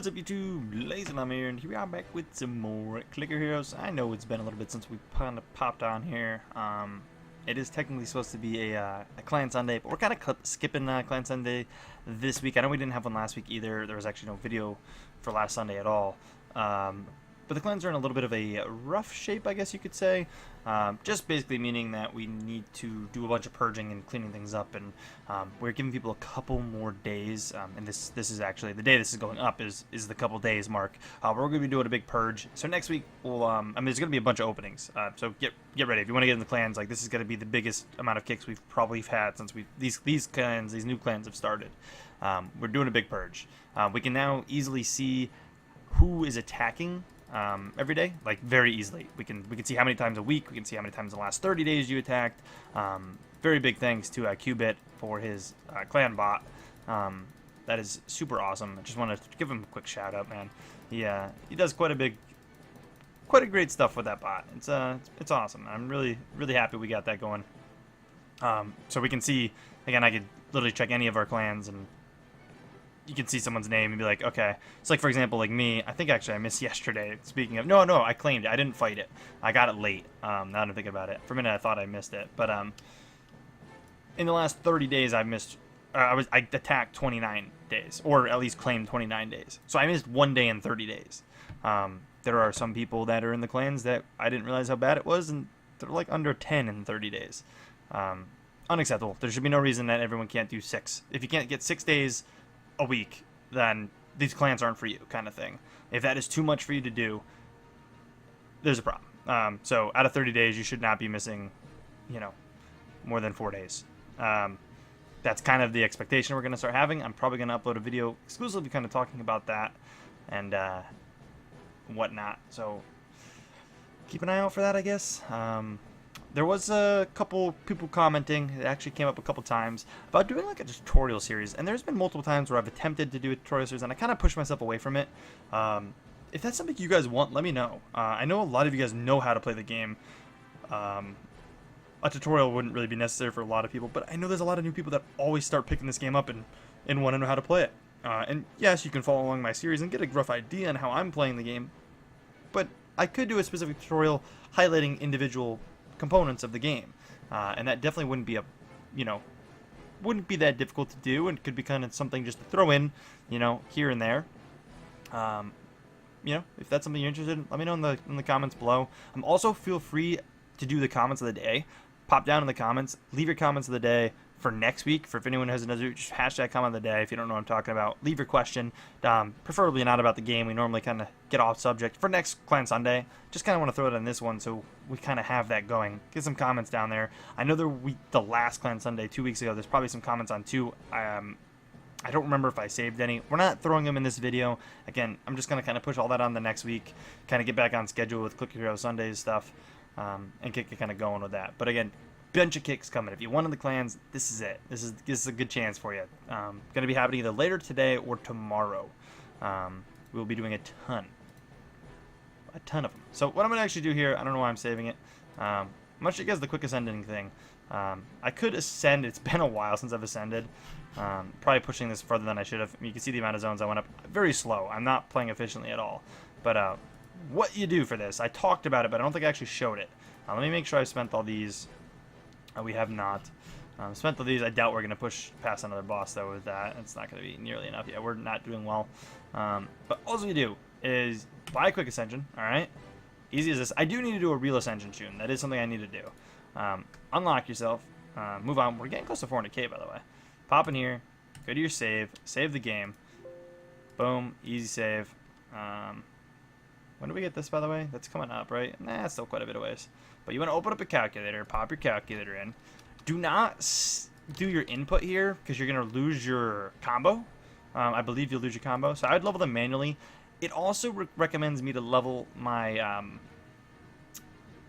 What is up, YouTube? LazeeLlama here, and here we are back with some more Clicker Heroes. I know it's been a little bit since we kind of popped on here. It is technically supposed to be a Clan Sunday, but we're kind of skipping Clan Sunday this week. I know we didn't have one last week either. There was actually no video for last Sunday at all. But the clans are in a little bit of a rough shape, I guess you could say. Just basically meaning that we need to do a bunch of purging and cleaning things up, and we're giving people a couple more days. And this is actually the day this is going up is the couple days mark. We're going to be doing a big purge. So next week we'll I mean, there's going to be a bunch of openings. So get ready if you want to get in the clans. Like, this is going to be the biggest amount of kicks we've probably had since these new clans have started. We're doing a big purge. We can now easily see who is attacking every day, like very easily. We can see how many times a week. We can see how many times in the last 30 days you attacked. Very big thanks to Qbit for his clan bot. That is super awesome. I just want to give him a quick shout out, man. He does quite a great stuff with that bot. It's awesome. I'm really happy we got that going. So we can see, again, I could literally check any of our clans and you can see someone's name and be like, okay. It's like, for example, like me, I think actually I missed yesterday. Speaking of, no, I claimed it. I didn't fight it. I got it late. Now that I'm thinking about it. For a minute I thought I missed it. But in the last 30 days I missed, I attacked 29 days, or at least claimed 29 days. So I missed 1 day in 30 days. There are some people that are in the clans that I didn't realize how bad it was, and they're like under 10 in 30 days. Unacceptable. There should be no reason that everyone can't do 6. If you can't get 6 days a week, then these clans aren't for you, kind of thing. If that is too much for you to do, there's a problem. So out of 30 days, you should not be missing, more than 4 days. That's kind of the expectation we're going to start having. I'm probably going to upload a video exclusively kind of talking about that and whatnot. So keep an eye out for that, I guess. There was a couple people commenting, it actually came up a couple times, about doing like a tutorial series, and there's been multiple times where I've attempted to do a tutorial series and I kind of pushed myself away from it. If that's something you guys want, let me know. I know a lot of you guys know how to play the game. A tutorial wouldn't really be necessary for a lot of people, but I know there's a lot of new people that always start picking this game up and want to know how to play it. And yes, you can follow along my series and get a rough idea on how I'm playing the game, but I could do a specific tutorial highlighting individual components of the game, and that definitely wouldn't be that difficult to do, and could be kind of something just to throw in, here and there. If that's something you're interested in, let me know in the comments below. Also feel free to do the comments of the day. Pop down in the comments, leave your comments of the day for next week. For if anyone has another, just hashtag comment of the day if you don't know what I'm talking about. Leave your question, preferably not about the game. We normally kind of get off subject. For next Clan Sunday, just kind of want to throw it on this one so we kind of have that going. Get some comments down there. I know the last Clan Sunday 2 weeks ago, there's probably some comments on too. I don't remember if I saved any. We're not throwing them in this video. Again, I'm just going to kind of push all that on the next week, kind of get back on schedule with Clicker Hero Sundays stuff, and get kind of going with that. But again, bunch of kicks coming. If you want in the clans, this is it. This is a good chance for you. Going to be happening either later today or tomorrow. We'll be doing a ton of them. So what I'm going to actually do here, I don't know why I'm saving it. I'm going to show you guys the quick ascending thing. I could ascend. It's been a while since I've ascended. Probably pushing this further than I should have. You can see the amount of zones I went up. Very slow. I'm not playing efficiently at all. But what you do for this, I talked about it, but I don't think I actually showed it. Let me make sure I spent all these. We have not spent all these. I doubt we're going to push past another boss, though, with that. It's not going to be nearly enough. Yeah, we're not doing well. But all you do is buy a quick ascension, all right? Easy as this. I do need to do a real ascension soon. That is something I need to do. Unlock yourself. Move on. We're getting close to 400k, by the way. Pop in here. Go to your save. Save the game. Boom. Easy save. When do we get this, by the way? That's coming up, right? Nah, it's still quite a bit of ways. But you want to open up a calculator, pop your calculator in. Do not do your input here, because you're going to lose your combo. I believe you'll lose your combo. So I would level them manually. It also recommends me to level my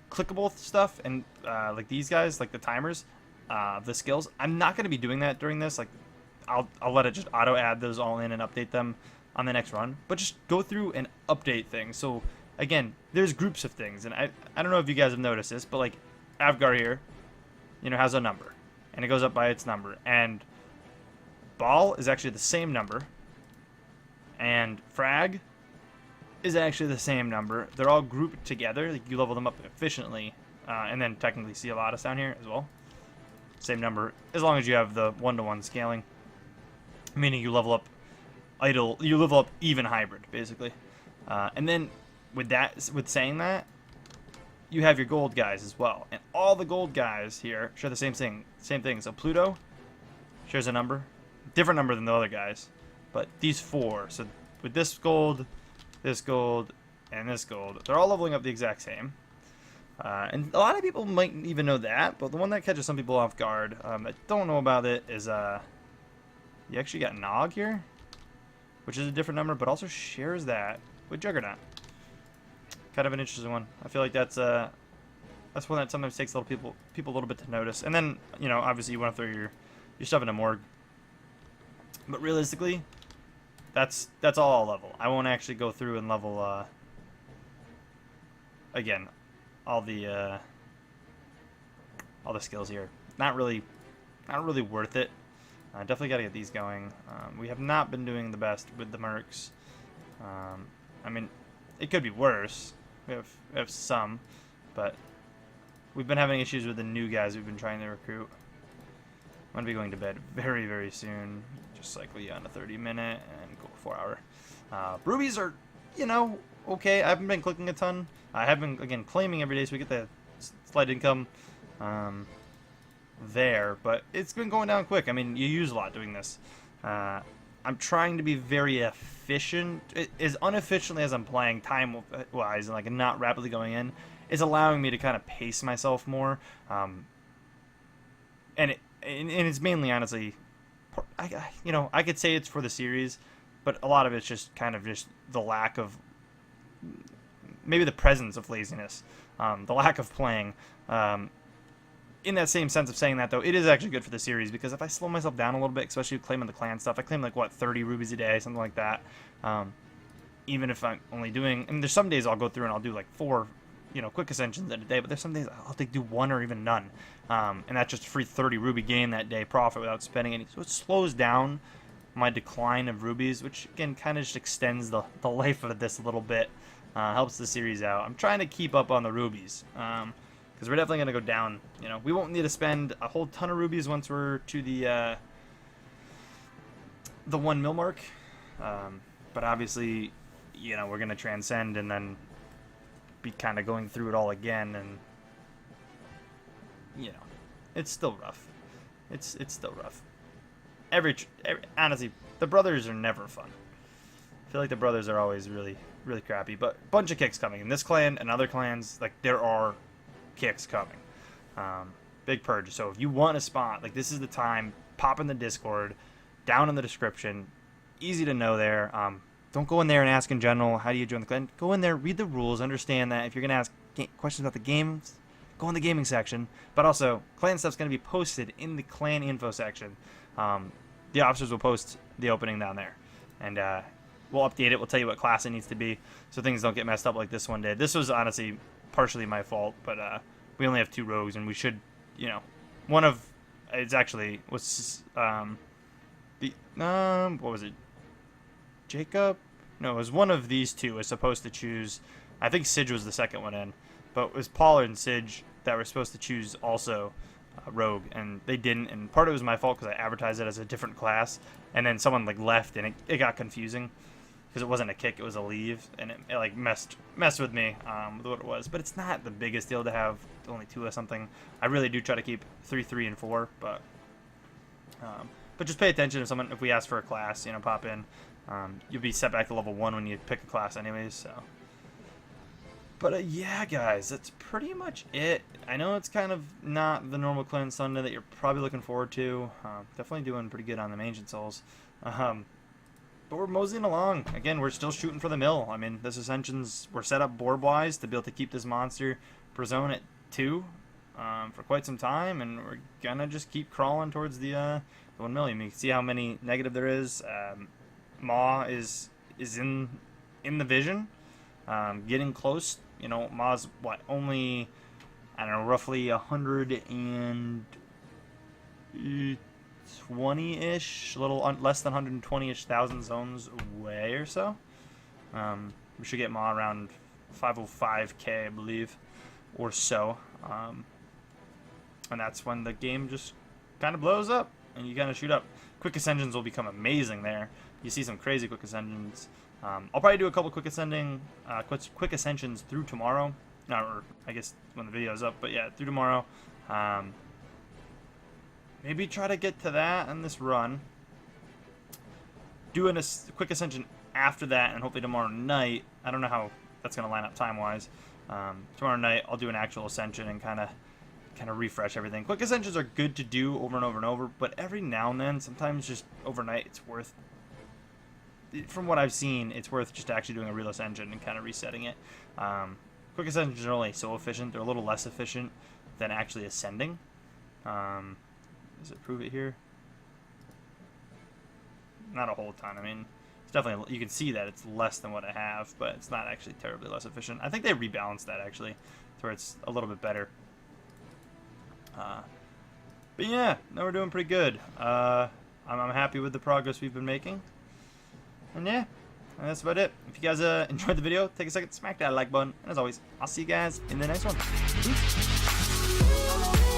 clickable stuff, and like these guys, like the timers, the skills. I'm not going to be doing that during this. Like, I'll let it just auto add those all in and update them on the next run, but just go through and update things. So again, there's groups of things, and I don't know if you guys have noticed this, but like Avgar here, has a number, and it goes up by its number, and Ball is actually the same number, And frag is actually the same number. They're all grouped together. Like, you level them up efficiently, and then technically see a lot of down here as well. Same number, as long as you have the 1-to-1 scaling, meaning you level up idle, you level up even hybrid, basically. And then with saying that, you have your gold guys as well, and all the gold guys here share the same thing. So Pluto shares a number, different number than the other guys, but these 4. So with this gold, and this gold, they're all leveling up the exact same. And a lot of people might even know that, but the one that catches some people off guard that don't know about it is you actually got Nog here, which is a different number, but also shares that with Juggernaut. Kind of an interesting one. I feel like that's one that sometimes takes people a little bit to notice. And then, you know, obviously you want to throw your stuff in a morgue, but realistically, that's all I'll level. I won't actually go through and level again all the skills here. Not really worth it. Definitely got to get these going. We have not been doing the best with the mercs. I mean, it could be worse. We have some, but we've been having issues with the new guys we've been trying to recruit. I'm going to be going to bed very, very soon. Just cycle you on a 30-minute and go 4-hour. Rubies are, you know, okay. I haven't been clicking a ton. I have been, again, claiming every day, so we get the slight income there. But it's been going down quick. I mean, you use a lot doing this. I'm trying to be very efficient. As unefficiently as I'm playing time-wise and like not rapidly going in, is allowing me to kind of pace myself more. And it's mainly, honestly, I could say it's for the series, but a lot of it's just kind of just the lack of, maybe the presence of laziness, the lack of playing. In that same sense of saying that, though, it is actually good for the series, because if I slow myself down a little bit, especially claiming the clan stuff, I claim like, what, 30 rubies a day, something like that. Even if I'm only doing, I mean, there's some days I'll go through and I'll do like 4, quick ascensions in a day, but there's some days I'll do 1 or even none. And that's just a free 30 ruby gain that day, profit without spending any. So it slows down my decline of rubies, which again kind of just extends the life of this a little bit. Helps the series out. I'm trying to keep up on the rubies. Because we're definitely going to go down. We won't need to spend a whole ton of rubies once we're to the 1 mil mark. But obviously, we're going to transcend and then be kind of going through it all again. And, it's still rough. It's still rough. Honestly, the brothers are never fun. I feel like the brothers are always really, really crappy. But a bunch of kicks coming. In this clan and other clans, like, there are kicks coming. Big purge. So if you want a spot, like, this is the time. Pop in the Discord, down in the description. Easy to know there. Don't go in there and ask in general, how do you join the clan? Go in there, read the rules, understand that if you're going to ask questions about the games, go in the gaming section. But also, clan stuff's going to be posted in the clan info section. The officers will post the opening down there. And we'll update it. We'll tell you what class it needs to be so things don't get messed up like this one did. This was honestly partially my fault, but we only have 2 rogues, and we should, one of, it's actually was what was it, Jacob? No, it was one of these 2 was supposed to choose. I think Sidge was the second one in, but it was Paul and Sidge that were supposed to choose also rogue, and they didn't. And part of it was my fault because I advertised it as a different class, and then someone like left, and it got confusing. Because it wasn't a kick, it was a leave, and it like messed with me with what it was. But it's not the biggest deal to have only 2 or something. I really do try to keep 3, 3, and 4, but just pay attention if we ask for a class, pop in. You'll be set back to level 1 when you pick a class anyways, so. But yeah, guys, that's pretty much it. I know it's kind of not the normal clan Sunday that you're probably looking forward to. Definitely doing pretty good on the Ancient Souls. But we're moseying along. Again, we're still shooting for the mill. I mean, this Ascensions were set up board-wise to be able to keep this monster per zone at 2 for quite some time, and we're gonna just keep crawling towards the 1 million. You can see how many negative there is. Maw is in the vision, getting close. Maw's only, I don't know, roughly 100 and 120-ish, a little less than 120-ish thousand zones away or so. We should get Ma around 505k, I believe, or so. And that's when the game just kind of blows up and you kind of shoot up. Quick ascensions will become amazing there. You see some crazy quick ascensions. I'll probably do a couple quick ascensions through tomorrow. Or I guess when the video is up, but yeah, through tomorrow. Maybe try to get to that in this run. Doing a quick ascension after that, and hopefully tomorrow night. I don't know how that's going to line up time-wise. Tomorrow night, I'll do an actual ascension and kind of refresh everything. Quick ascensions are good to do over and over and over, but every now and then, sometimes just overnight, it's worth. From what I've seen, it's worth just actually doing a real ascension and kind of resetting it. Quick ascensions are only so efficient; they're a little less efficient than actually ascending. Does it prove it here? Not a whole ton. I mean, it's definitely, you can see that it's less than what I have, but it's not actually terribly less efficient. I think they rebalanced that actually, to where it's a little bit better. But yeah, no, we're doing pretty good. I'm happy with the progress we've been making. And yeah, that's about it. If you guys enjoyed the video, take a second, smack that like button. And as always, I'll see you guys in the next one. Peace.